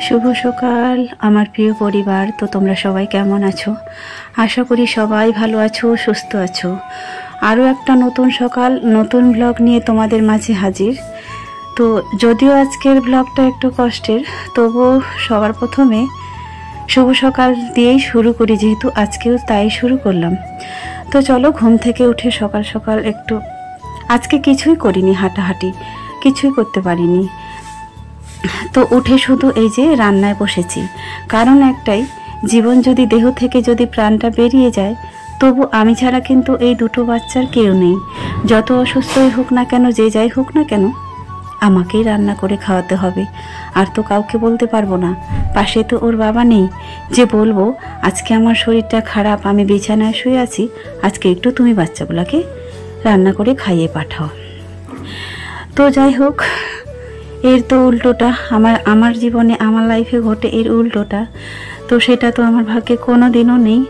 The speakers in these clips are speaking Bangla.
শুভ সকাল আমার প্রিয় পরিবার। তো তোমরা সবাই কেমন আছো? আশা করি সবাই ভালো আছো, সুস্থ আছো। আরও একটা নতুন সকাল, নতুন ব্লগ নিয়ে তোমাদের মাঝে হাজির। তো যদিও আজকের ব্লগটা একটু কষ্টের, তবুও সবার প্রথমে শুভ সকাল দিয়েই শুরু করি, যেহেতু আজকেও তাই শুরু করলাম। তো চলো, ঘুম থেকে উঠে সকাল সকাল একটু, আজকে কিছুই করিনি, হাঁটাহাঁটি কিছুই করতে পারিনি। তো উঠে শুধু এই যে রান্নায় বসেছি। কারণ একটাই, জীবন যদি দেহ থেকে যদি প্রাণটা বেরিয়ে যায়, তবু আমি ছাড়া কিন্তু এই দুটো বাচ্চার কেউ নেই। যত অসুস্থই হোক না কেন, যে যাই হোক না কেন, আমাকেই রান্না করে খাওয়াতে হবে। আর তো কাউকে বলতে পারবো না। পাশে তো ওর বাবা নেই যে বলবো আজকে আমার শরীরটা খারাপ, আমি বিছানায় শুয়ে আছি, আজকে একটু তুমি বাচ্চাগুলোকে রান্না করে খাইয়ে পাঠাও। তো যাই হোক, এর তো উল্টোটা আমার জীবনে, আমার লাইফে ঘটে এর উল্টোটা। তো সেটা তো আমার ভাগ্যে কোনো দিনও নেই।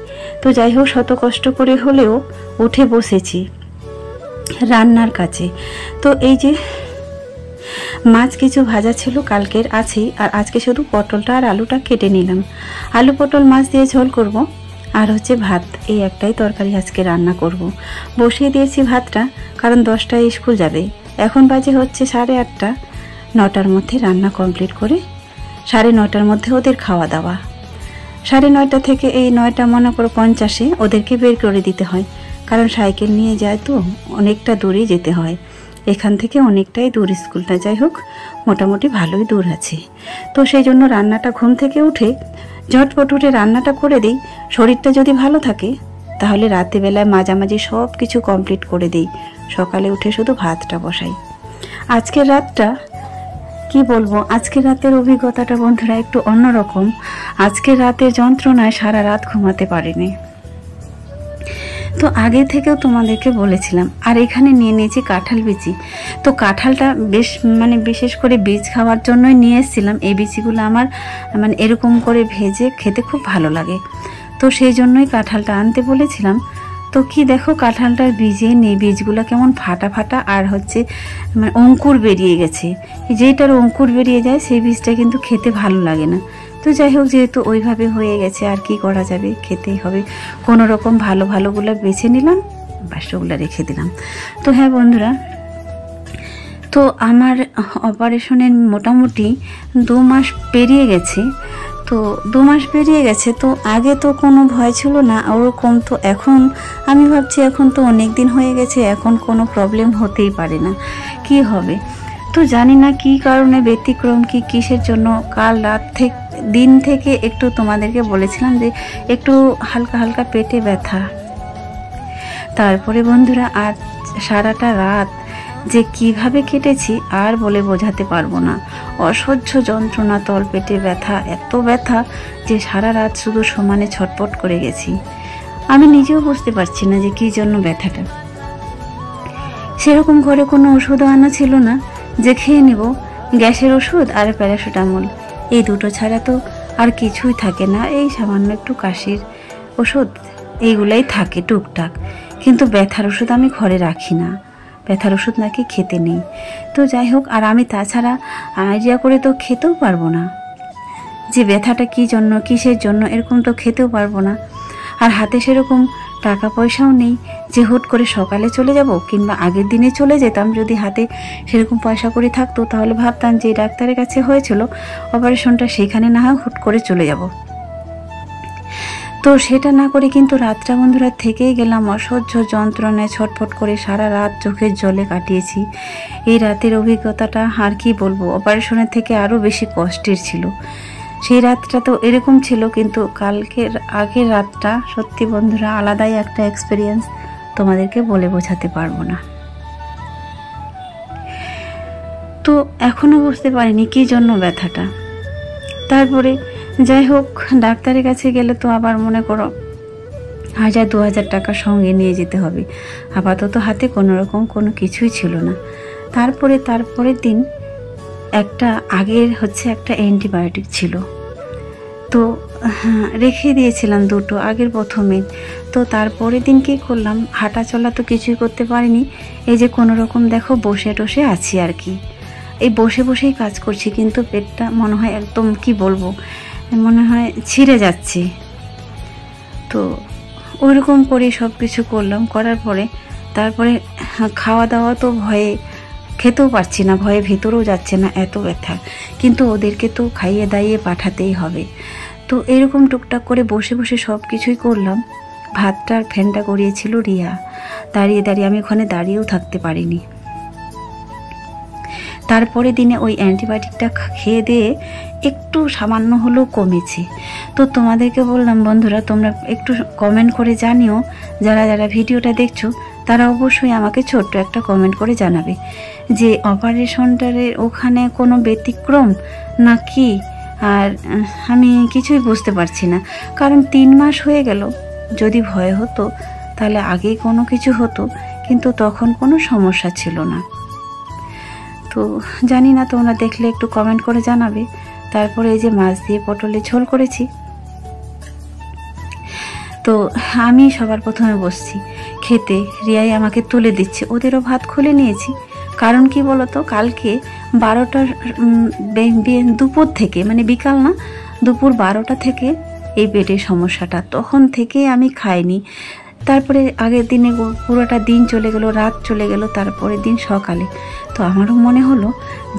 তো যাই হোক, শত কষ্ট করে হলেও উঠে বসেছি রান্নার কাছে। তো এই যে মাছ কিছু ভাজা ছিল, কালকের আছেই, আর আজকে শুধু পটলটা আর আলুটা কেটে নিলাম। আলু পটল মাছ দিয়ে ঝোল করব, আর হচ্ছে ভাত, এই একটাই তরকারি আজকে রান্না করব। বসিয়ে দিয়েছি ভাতটা, কারণ 10টায় স্কুল যাবে। এখন বাজে হচ্ছে 8:30। 9টার মধ্যে রান্না কমপ্লিট করে 9:30টার মধ্যে ওদের খাওয়া দাওয়া। 9:30 থেকে এই 9টা মনে করো 50-এ ওদেরকে বের করে দিতে হয়, কারণ সাইকেল নিয়ে যায় তো অনেকটা দূরেই যেতে হয়। এখান থেকে অনেকটাই দূর স্কুলটা, যাই হোক মোটামুটি ভালোই দূর আছে। তো সেই জন্য রান্নাটা ঘুম থেকে উঠে ঝটপট উঠে রান্নাটা করে দিই। শরীরটা যদি ভালো থাকে তাহলে রাত্রিবেলায় মাঝামাঝি সব কিছু কমপ্লিট করে দিই, সকালে উঠে শুধু ভাতটা বসাই। আজকের রাতটা কি বলবো, আজকের রাতের অভিজ্ঞতাটা বন্ধুরা একটু অন্যরকম। আজকের রাতের যন্ত্রণায় সারা রাত ঘুমাতে পারিনি। তো আগে থেকেও তোমাদেরকে বলেছিলাম। আর এখানে নিয়ে নিয়েছি কাঁঠাল বিচি। তো কাঁঠালটা বেশ বিশেষ করে বীজ খাওয়ার জন্যই নিয়ে এসেছিলাম। এই বিচিগুলো আমার এরকম করে ভেজে খেতে খুব ভালো লাগে। তো সেই জন্যই কাঁঠালটা আনতে বলেছিলাম। তো কি দেখো, কাঁঠালটার বীজে নেই, বীজগুলো কেমন ফাটা ফাটা আর হচ্ছে অঙ্কুর বেরিয়ে গেছে। যেটার অঙ্কুর বেরিয়ে যায় সেই বীজটা কিন্তু খেতে ভালো লাগে না। তো যাই হোক, যেহেতু ওইভাবে হয়ে গেছে আর কি করা যাবে, খেতেই হবে। কোনো রকম ভালোগুলো বেছে নিলাম, বাসগুলো রেখে দিলাম। তো হ্যাঁ বন্ধুরা, তো আমার অপারেশনের মোটামুটি 2 মাস পেরিয়ে গেছে। তো 2 মাস পেরিয়ে গেছে। তো আগে তো কোনো ভয় ছিল না ওরকম। তো এখন আমি ভাবছি, এখন তো অনেক দিন হয়ে গেছে, এখন কোনো প্রবলেম হতেই পারে না, কি হবে। তো জানি না কি কারণে, ব্যতিক্রম কি, কিসের জন্য কাল রাত থেকে দিন থেকে একটু তোমাদেরকে বলেছিলাম যে একটু হালকা হালকা পেটে ব্যথা। তারপরে বন্ধুরা আজ সারাটা রাত যে কিভাবে কেটেছি আর বলে বোঝাতে পারবো না। অসহ্য যন্ত্রণা, তল পেটে ব্যথা, এত ব্যথা যে সারা রাত শুধু সমানে ছটপট করে গেছি। আমি নিজেও বুঝতে পারছি না যে কি জন্য ব্যথাটা। সেরকম ঘরে কোনো ওষুধও আনা ছিল না যে খেয়ে নেব। গ্যাসের ওষুধ আর প্যারাসিটামল, এই দুটো ছাড়া তো আর কিছুই থাকে না। এই সামান্য একটু কাশির ওষুধ, এইগুলাই থাকে টুকটাক। কিন্তু ব্যথার ওষুধ আমি ঘরে রাখি না, ব্যথার ওষুধ নাকি খেতে নেই। তো যাই হোক, আর আমি তাছাড়া আইডিয়া করে তো খেতেও পারবো না যে ব্যথাটা কী জন্য, কিসের জন্য, এরকম তো খেতেও পারবো না। আর হাতে সেরকম টাকা পয়সাও নেই যে হুট করে সকালে চলে যাব, কিংবা আগের দিনে চলে যেতাম। যদি হাতে সেরকম পয়সা করে থাকতো তাহলে ভাবতাম যে ডাক্তারের কাছে হয়েছিল অপারেশনটা, সেখানে না হয় হুট করে চলে যাব। তো সেটা না করে কিন্তু রাতটা বন্ধুরা থেকেই গেলাম অসহ্য যন্ত্রণায়, ছটফট করে সারা রাত চোখের জলে কাটিয়েছি। এই রাতের অভিজ্ঞতাটা আর কি বলবো, অপারেশনের থেকে আরও বেশি কষ্টের ছিল। সেই রাতটা তো এরকম ছিল, কিন্তু কালকের আগের রাতটা সত্যি বন্ধুরা আলাদাই একটা এক্সপিরিয়েন্স, তোমাদেরকে বলে বোঝাতে পারবো না। তো এখনো বুঝতে পারিনি কি জন্য ব্যথাটা। তারপরে যাই হোক, ডাক্তারের কাছে গেলে তো আবার মনে করো 1000-2000 টাকা সঙ্গে নিয়ে যেতে হবে। আপাতত হাতে কোনো রকম কোনো কিছুই ছিল না। তারপরের দিন একটা অ্যান্টিবায়োটিক ছিল, তো রেখে দিয়েছিলাম 2টো আগের প্রথমে। তো তারপরের দিন কী করলাম, হাঁটা চলা তো কিছুই করতে পারিনি। এই যে কোনো রকম দেখো বসে টসে আছি আর কি। এই বসে বসেই কাজ করছি, কিন্তু পেটটা মনে হয় একদম কি বলবো, মনে হয় ছিঁড়ে যাচ্ছে। তো ওইরকম করে সব কিছু করলাম, করার পরে তারপরে খাওয়া দাওয়া তো ভয়ে খেতেও পারছি না, ভয়ে ভেতরেও যাচ্ছে না, এত ব্যথা। কিন্তু ওদেরকে তো খাইয়ে দাইয়ে পাঠাতেই হবে। তো এরকম টুকটাক করে বসে বসে সব কিছুই করলাম। ভাতটা ফ্যানটা গড়িয়েছিল রিয়া, দাঁড়িয়ে দাঁড়িয়ে আমি ওখানে দাঁড়িয়েও থাকতে পারিনি। তারপরে দিনে ওই অ্যান্টিবায়োটিকটা খেয়ে দিয়ে একটু সামান্য হলেও কমেছে। তো তোমাদেরকে বললাম বন্ধুরা, তোমরা একটু কমেন্ট করে জানিও, যারা যারা ভিডিওটা দেখছো তারা অবশ্যই আমাকে ছোট্ট একটা কমেন্ট করে জানাবে যে অপারেশনটার ওখানে কোনো ব্যতিক্রম না কি। আর আমি কিছুই বুঝতে পারছি না, কারণ 3 মাস হয়ে গেল। যদি ভয় হতো তাহলে আগেই কোনো কিছু হতো, কিন্তু তখন কোনো সমস্যা ছিল না। তো জানি না, তোমরা দেখলে একটু কমেন্ট করে জানাবে। তারপরে এই যে মাছ দিয়ে পটলের ঝোল করেছি। তো আমি সবার প্রথমে বসছি খেতে, রিয়াই আমাকে তুলে দিচ্ছে। ওদেরও ভাত খুলে নিয়েছি, কারণ কি বলতো, কালকে 12টার দুপুর থেকে, মানে বিকাল না, দুপুর 12টা থেকে এই পেটের সমস্যাটা, তখন থেকে আমি খাইনি। তারপরে আগের দিনে পুরোটা দিন চলে গেল, রাত চলে গেল, তারপরের দিন সকালে। তো আমারও মনে হলো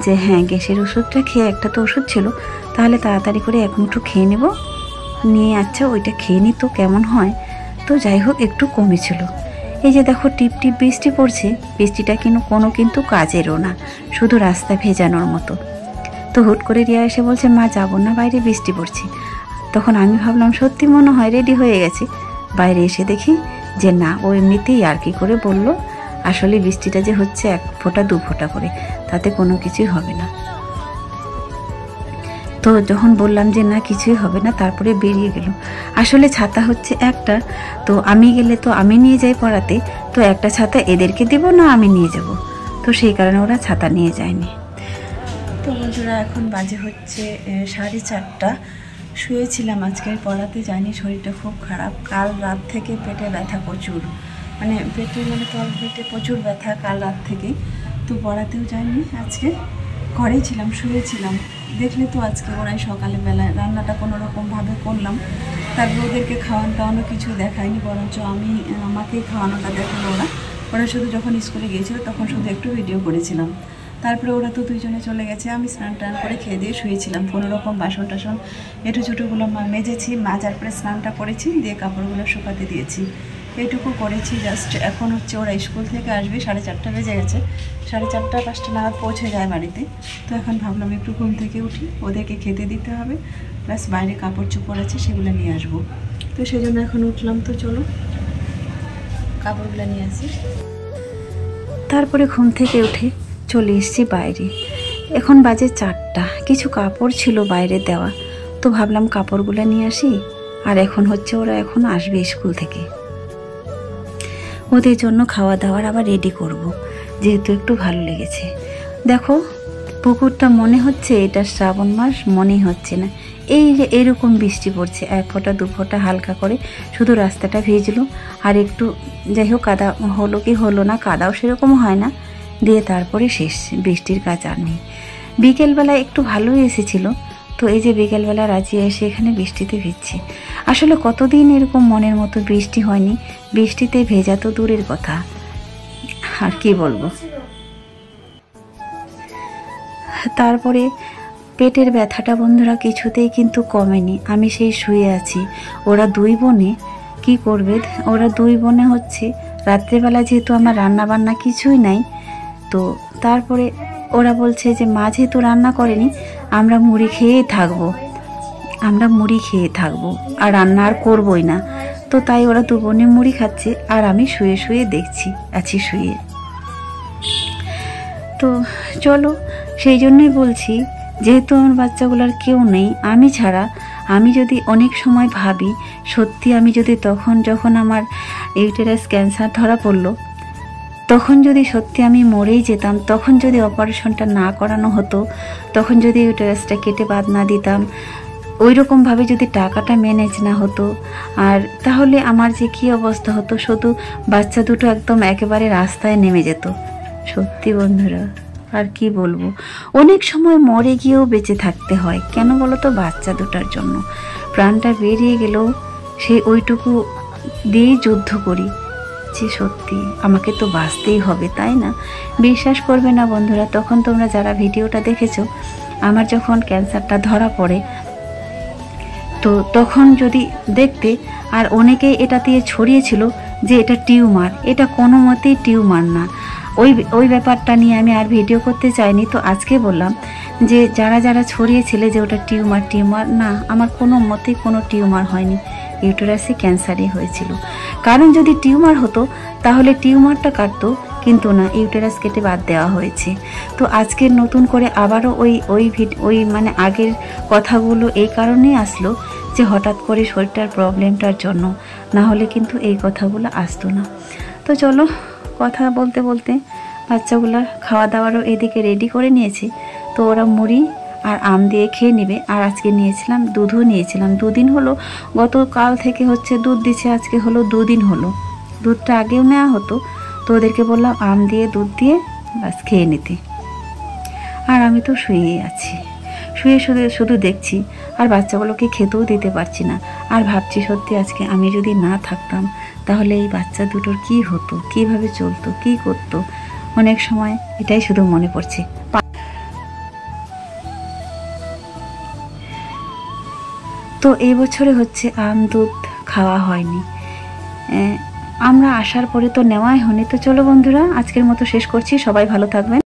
যে হ্যাঁ, গ্যাসের ওষুধটা খেয়ে, একটা তো ওষুধ ছিল, তাহলে তাড়াতাড়ি করে এক মুঠো খেয়ে নেব, নিয়ে আচ্ছা ওইটা খেয়ে নিই তো কেমন হয়। তো যাই হোক, একটু কমেছিল। এই যে দেখো টিপ টিপ বৃষ্টি পড়ছে, বৃষ্টিটা কিন্তু কাজেরও না, শুধু রাস্তা ভেজানোর মতো। তো হুট করে রিয়া এসে বলছে, মা যাবো না, বাইরে বৃষ্টি পড়ছে। তখন আমি ভাবলাম সত্যি মনে হয় রেডি হয়ে গেছে। বাইরে এসে দেখি যে না, ও এমনিতেই আর কি করে বলল, আসলে বৃষ্টিটা যে হচ্ছে 1 ফোঁটা 2 ফোঁটা করে, তাতে কোনো কিছুই হবে না। তো যখন বললাম যে না কিছুই হবে না, তারপরে বেরিয়ে গেল। আসলে ছাতা হচ্ছে একটা, তো আমি গেলে তো আমি নিয়ে যাই পড়াতে, তো একটা ছাতা এদেরকে দিব না আমি নিয়ে যাব, তো সেই কারণে ওরা ছাতা নিয়ে যায়নি। তো বন্ধুরা, এখন বাজে হচ্ছে 4:30। শুয়েছিলাম, আজকের পড়াতে যাইনি, শরীরটা খুব খারাপ। কাল রাত থেকে পেটে ব্যথা প্রচুর, মানে তল পেটে প্রচুর ব্যথা কাল রাত থেকে। তো পড়াতেও যাইনি, আজকে ঘরেই ছিলাম, শুয়েছিলাম। দেখলে তো আজকে ওরাই সকালে বেলায় রান্নাটা কোনো রকমভাবে করলাম, তারপর ওদেরকে খাওয়ানো কিছু দেখায়নি, বরঞ্চ আমাকেই খাওয়ানোটা দেখালো। ওরা শুধু যখন স্কুলে গিয়েছিল তখন শুধু একটু ভিডিও করেছিলাম। তারপরে ওরা তো 2 জনে চলে গেছে, আমি স্নান টান করে খেয়ে দিয়ে শুয়েছিলাম। কোনো রকম বাসন টাসন এঁটো ছোটোগুলো মেজেছি, মাজার পরে স্নানটা করেছি, দিয়ে কাপড়গুলো শুকাতে দিয়েছি, এইটুকু করেছি জাস্ট। এখন হচ্ছে ওরা স্কুল থেকে আসবে, 4:30 বেজে গেছে, 4:30 5টা নাগাদ পৌঁছে যায় বাড়িতে। তো এখন ভাবলাম একটু ঘুম থেকে উঠি, ওদেরকে খেতে দিতে হবে, প্লাস বাইরে কাপড় চোপড় আছে সেগুলো নিয়ে আসবো। তো সেই জন্য এখন উঠলাম। তো চলো কাপড়গুলো নিয়ে আসি। তারপরে ঘুম থেকে উঠে চলে এসেছি বাইরে। এখন বাজে 4টা, কিছু কাপড় ছিল বাইরে দেওয়া, তো ভাবলাম কাপড়গুলো নিয়ে আসি। আর এখন হচ্ছে ওরা এখন আসবে স্কুল থেকে, ওদের জন্য খাওয়া দাওয়ার আবার রেডি করব, যেহেতু একটু ভালো লেগেছে। দেখো পুকুরটা মনে হচ্ছে এটা শ্রাবণ মাস, মনেই হচ্ছে না। এই যে এরকম বৃষ্টি পড়ছে, 1 ফোঁটা 2 ফোঁটা হালকা করে, শুধু রাস্তাটা ভিজলো আর একটু, যাই হোক কাদা হলো কি হলো না, কাদাও সেরকম হয় না, দিয়ে তারপরে শেষ। বৃষ্টির কাজ আর নেই। বিকেলবেলা একটু ভালোই এসেছিলো, তো এই যে বিকেলবেলা রাজি এসে এখানে বৃষ্টিতে ভিজছি। আসলে কতদিন এরকম মনের মতো বৃষ্টি হয়নি, বৃষ্টিতে ভেজা তো দূরের কথা, আর কি বলবো। তারপরে পেটের ব্যথাটা বন্ধুরা কিছুতেই কিন্তু কমেনি, আমি সেই শুয়ে আছি। ওরা 2 বোনে কি করবে, ওরা 2 বোনে হচ্ছে রাত্রেবেলা, যেহেতু আমার রান্না বান্না কিছুই নাই, তো তারপরে ওরা বলছে যে মা যেহেতু রান্না করেনি, আমরা মুড়ি খেয়েই থাকবো, আর রান্না আর করবোই না। তো তাই ওরা 2 বোনে মুড়ি খাচ্ছে, আর আমি শুয়ে শুয়ে দেখছি, আছি শুয়ে। তো চলো, সেই জন্যই বলছি, যেহেতু আমার বাচ্চাগুলোর কেউ নেই আমি ছাড়া, আমি যদি অনেক সময় ভাবি সত্যি, আমি যদি তখন যখন আমার ইউটেরাস ক্যান্সার ধরা পড়লো, তখন যদি সত্যি আমি মরেই যেতাম, তখন যদি অপারেশনটা না করানো হতো, তখন যদি ইউটেরাসটা কেটে বাদ না দিতাম, ওই রকমভাবে যদি টাকাটা ম্যানেজ না হতো, আর তাহলে আমার যে কী অবস্থা হতো, শুধু বাচ্চা দুটো একদম একেবারে রাস্তায় নেমে যেত। সত্যি বন্ধুরা, আর কি বলবো, অনেক সময় মরে গিয়েও বেঁচে থাকতে হয়। কেন বলো তো? বাচ্চা দুটার জন্য। প্রাণটা বেরিয়ে গেলেও সেই ওইটুকু দিয়েই যুদ্ধ করি যে সত্যি আমাকে তো বাঁচতেই হবে, তাই না? বিশ্বাস করবে না বন্ধুরা, তখন তোমরা যারা ভিডিওটা দেখেছো, আমার যখন ক্যান্সারটা ধরা পড়ে, তো তখন যদি দেখতে, আর অনেকেই এটা দিয়ে ছড়িয়েছিল যে এটা টিউমার। এটা কোনো মতেই টিউমার না। ওই ব্যাপারটা নিয়ে আমি আর ভিডিও করতে চাইনি। তো আজকে বললাম যে যারা ছড়িয়েছিলে যে ওটা টিউমার না, আমার কোনো মতেই কোনো টিউমার হয়নি, ইউটেরাসে ক্যান্সারই হয়েছিল। কারণ যদি টিউমার হতো তাহলে টিউমারটা কাটতো, কিন্তু না, ইউটেরাস কেটে বাদ দেওয়া হয়েছে। তো আজকে নতুন করে আবারও ওই মানে আগের কথাগুলো এই কারণেই আসলো যে হঠাৎ করে শরীরটার প্রবলেমটার জন্য, না হলে কিন্তু এই কথাগুলো আসতো না। তো চলো, কথা বলতে বলতে বাচ্চাগুলার খাওয়া দাওয়ারও এদিকে রেডি করে নিয়েছি। তো ওরা মুড়ি আর আম দিয়ে খেয়ে নেবে। আর আজকে নিয়েছিলাম দুধও নিয়েছিলাম, 2 দিন হলো, গতকাল থেকে হচ্ছে দুধ দিচ্ছে, আজকে হলো 2 দিন হলো। দুধটা আগেও নেওয়া হতো, তো ওদেরকে বললাম আম দিয়ে দুধ দিয়ে বাস খেয়ে নিতে। আর আমি তো শুয়েই আছি, শুয়ে শুধু দেখছি, আর বাচ্চাগুলোকে খেতেও দিতে পারছি না। আর ভাবছি সত্যি আজকে আমি যদি না থাকতাম তাহলে এই বাচ্চা দুটোর কি হতো, কিভাবে চলতো, কি করতো। অনেক সময় এটাই শুধু মনে পড়ছে। তো এই বছরে হচ্ছে আম দুধ খাওয়া হয়নি, আমরা আসার পরে তো নেওয়াই হয়নি। তো চলো বন্ধুরা, আজকের মতো শেষ করছি। সবাই ভালো থাকবেন।